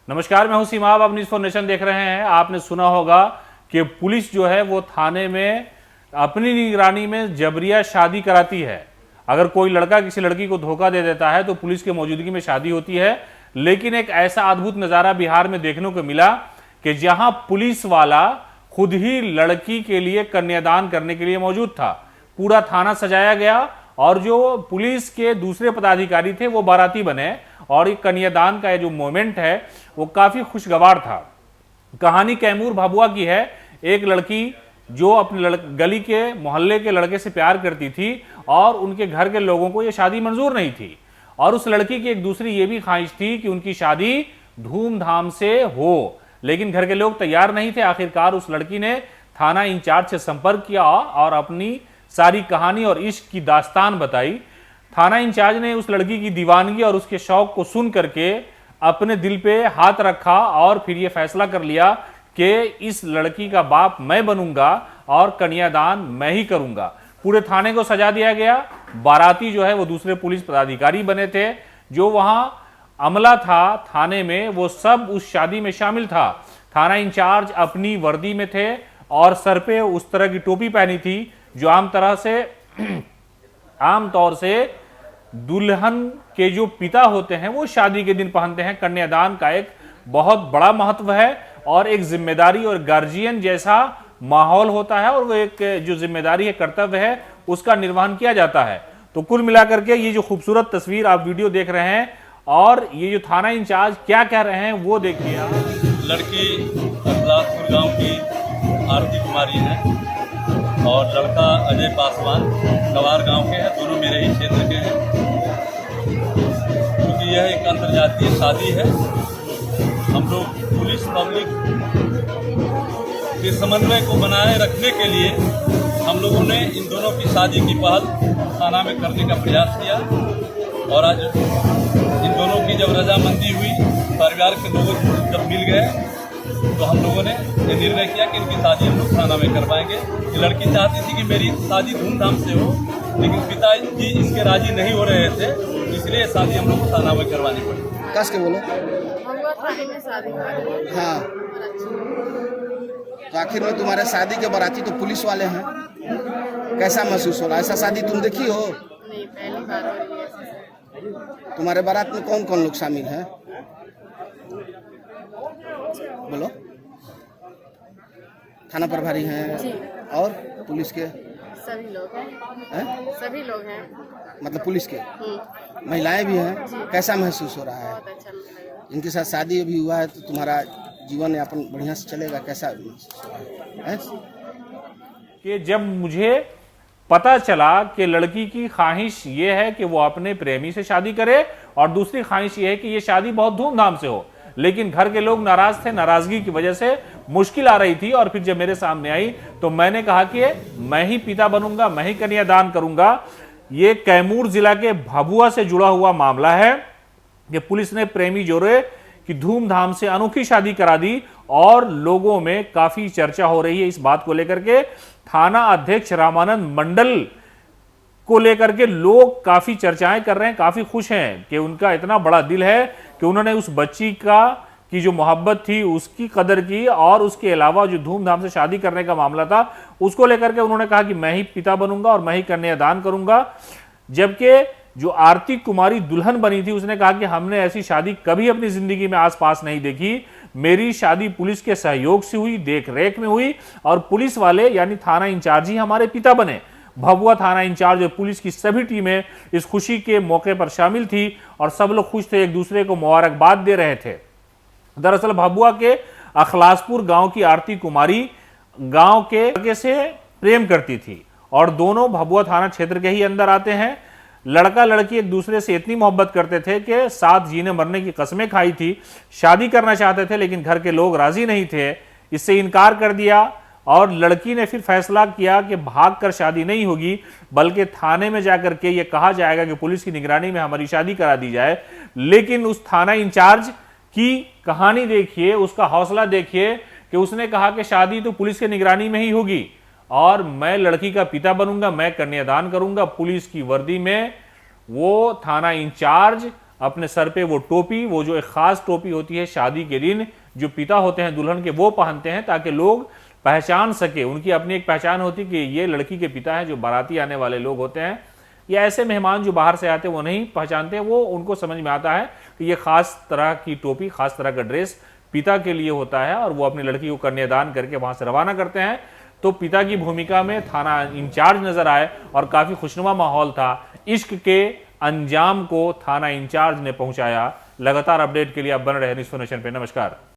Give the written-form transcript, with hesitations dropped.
नमस्कार, मैं हूं सीमा। आप न्यूज़ फॉर नेशन देख रहे हैं। आपने सुना होगा कि पुलिस जो है वो थाने में अपनी निगरानी में जबरिया शादी कराती है। अगर कोई लड़का किसी लड़की को धोखा दे देता है तो पुलिस की मौजूदगी में शादी होती है। लेकिन एक ऐसा अद्भुत नज़ारा बिहार में देखने को मिला कि जहां पुलिस वाला खुद ही लड़की के लिए कन्यादान करने के लिए मौजूद था। पूरा थाना सजाया गया और जो पुलिस के दूसरे पदाधिकारी थे वो बाराती बने और ये कन्यादान का ये जो मोमेंट है वो काफी खुशगवार था। कहानी कैमूर भभुआ की है। एक लड़की जो अपने गली के मोहल्ले के लड़के से प्यार करती थी और उनके घर के लोगों को ये शादी मंजूर नहीं थी और उस लड़की की एक दूसरी ये भी ख्वाहिश थी कि उनकी शादी धूमधाम से हो, लेकिन घर के लोग तैयार नहीं थे। आखिरकार उस लड़की ने थाना इंचार्ज से संपर्क किया और अपनी सारी कहानी और इश्क की दास्तान बताई। थाना इंचार्ज ने उस लड़की की दीवानगी और उसके शौक को सुन करके अपने दिल पे हाथ रखा और फिर यह फैसला कर लिया कि इस लड़की का बाप मैं बनूंगा और कन्यादान मैं ही करूंगा। पूरे थाने को सजा दिया गया। बाराती जो है वो दूसरे पुलिस पदाधिकारी बने थे। जो वहां अमला था थाने में वो सब उस शादी में शामिल था। थाना इंचार्ज अपनी वर्दी में थे और सर पे उस तरह की टोपी पहनी थी जो आम तौर से दुल्हन के जो पिता होते हैं वो शादी के दिन पहनते हैं। कन्यादान का एक बहुत बड़ा महत्व है और एक जिम्मेदारी और गार्जियन जैसा माहौल होता है और वो एक जो जिम्मेदारी है, कर्तव्य है, उसका निर्वहन किया जाता है। तो कुल मिलाकर के ये जो खूबसूरत तस्वीर आप वीडियो देख रहे हैं और ये जो थाना इंचार्ज क्या कह रहे हैं वो देखिए आप। लड़की अखलासपुर गांव की आरती कुमारी है और लड़का अजय पासवान कवार गांव के हैं। दोनों मेरे ही क्षेत्र के हैं। क्योंकि यह एक अंतर्राष्ट्रीय शादी है, हम लोग पुलिस पब्लिक के समन्वय को बनाए रखने के लिए हम लोगों ने इन दोनों की शादी की पहल थाना में करने का प्रयास किया और आज इन दोनों की जब रजामंदी हुई, परिवार के लोग जब मिल गए तो हम लोगों ने ये निर्णय किया कि इनकी शादी हम लोग थाना में करवाएंगे। ये लड़की चाहती थी कि मेरी शादी धूमधाम से हो, लेकिन पिताजी इसके राजी नहीं हो रहे थे, इसलिए शादी हम लोग को थाना में करवानी पड़ी। कस के बोलो। थाने में शादी हाँ, तो आखिर में तुम्हारे शादी के बाराती तो पुलिस वाले हैं, कैसा महसूस हो रहा है? ऐसा शादी तुम देखी हो? नहीं, पहली बार हो रही है। तुम्हारे बारात में कौन कौन लोग शामिल हैं? बोलो। थाना प्रभारी हैं और पुलिस के सभी लोग हैं। सभी लोग हैं, मतलब पुलिस के महिलाएं भी हैं। कैसा महसूस हो रहा है? बहुत अच्छा लगा। इनके साथ शादी अभी हुआ है तो तुम्हारा जीवन यापन बढ़िया से चलेगा, कैसा महसूस हो रहा है? कि जब मुझे पता चला कि लड़की की ख्वाहिश ये है कि वो अपने प्रेमी से शादी करे और दूसरी ख्वाहिश ये है कि ये शादी बहुत धूमधाम से हो, लेकिन घर के लोग नाराज थे। नाराजगी की वजह से मुश्किल आ रही थी और फिर जब मेरे सामने आई तो मैंने कहा कि मैं ही पिता बनूंगा, मैं ही कन्यादान करूंगा। ये कैमूर जिला के भभुआ से जुड़ा हुआ मामला है कि पुलिस ने प्रेमी जोड़े की धूमधाम से अनोखी शादी करा दी और लोगों में काफी चर्चा हो रही है इस बात को लेकर के। थाना अध्यक्ष रामानंद मंडल को लेकर के लोग काफी चर्चाएं कर रहे हैं, काफी खुश हैं कि उनका इतना बड़ा दिल है कि उन्होंने उस बच्ची की जो मोहब्बत थी उसकी कदर की और उसके अलावा जो धूमधाम से शादी करने का मामला था उसको लेकर के उन्होंने कहा कि मैं ही पिता बनूंगा और मैं ही कन्यादान करूंगा। जबकि जो आरती कुमारी दुल्हन बनी थी उसने कहा कि हमने ऐसी शादी कभी अपनी जिंदगी में आसपास नहीं देखी। मेरी शादी पुलिस के सहयोग से हुई, देख रेख में हुई और पुलिस वाले यानी थाना इंचार्ज ही हमारे पिता बने। भभुआ थाना इंचार्ज और पुलिस की सभी टीमें इस खुशी के मौके पर शामिल थी और सब लोग खुश थे, एक दूसरे को मुबारकबाद दे रहे थे। दरअसल भभुआ के अखलासपुर गांव की आरती कुमारी गांव के लड़के से प्रेम करती थी और दोनों भभुआ थाना क्षेत्र के ही अंदर आते हैं। लड़का लड़की एक दूसरे से इतनी मोहब्बत करते थे कि साथ जीने मरने की कसमें खाई थी, शादी करना चाहते थे, लेकिन घर के लोग राजी नहीं थे, इससे इनकार कर दिया और लड़की ने फिर फैसला किया कि भागकर शादी नहीं होगी बल्कि थाने में जाकर के ये कहा जाएगा कि पुलिस की निगरानी में हमारी शादी करा दी जाए। लेकिन उस थाना इंचार्ज की कहानी देखिए, उसका हौसला देखिए कि उसने कहा कि शादी तो पुलिस की निगरानी में ही होगी और मैं लड़की का पिता बनूंगा, मैं कन्यादान करूंगा। पुलिस की वर्दी में वो थाना इंचार्ज अपने सर पे वो टोपी, वो जो एक खास टोपी होती है शादी के दिन जो पिता होते हैं दुल्हन के, वो पहनते हैं ताकि लोग पहचान सके। उनकी अपनी एक पहचान होती है कि ये लड़की के पिता हैं। जो बाराती आने वाले लोग होते हैं या ऐसे मेहमान जो बाहर से आते हैं वो नहीं पहचानते, वो उनको समझ में आता है कि ये खास तरह की टोपी, खास तरह का ड्रेस पिता के लिए होता है और वो अपनी लड़की को कन्यादान करके वहां से रवाना करते हैं। तो पिता की भूमिका में थाना इंचार्ज नजर आए और काफी खुशनुमा माहौल था। इश्क के अंजाम को थाना इंचार्ज ने पहुंचाया। लगातार अपडेट के लिए आप बने रहे न्यूज़ नेशन पे। नमस्कार।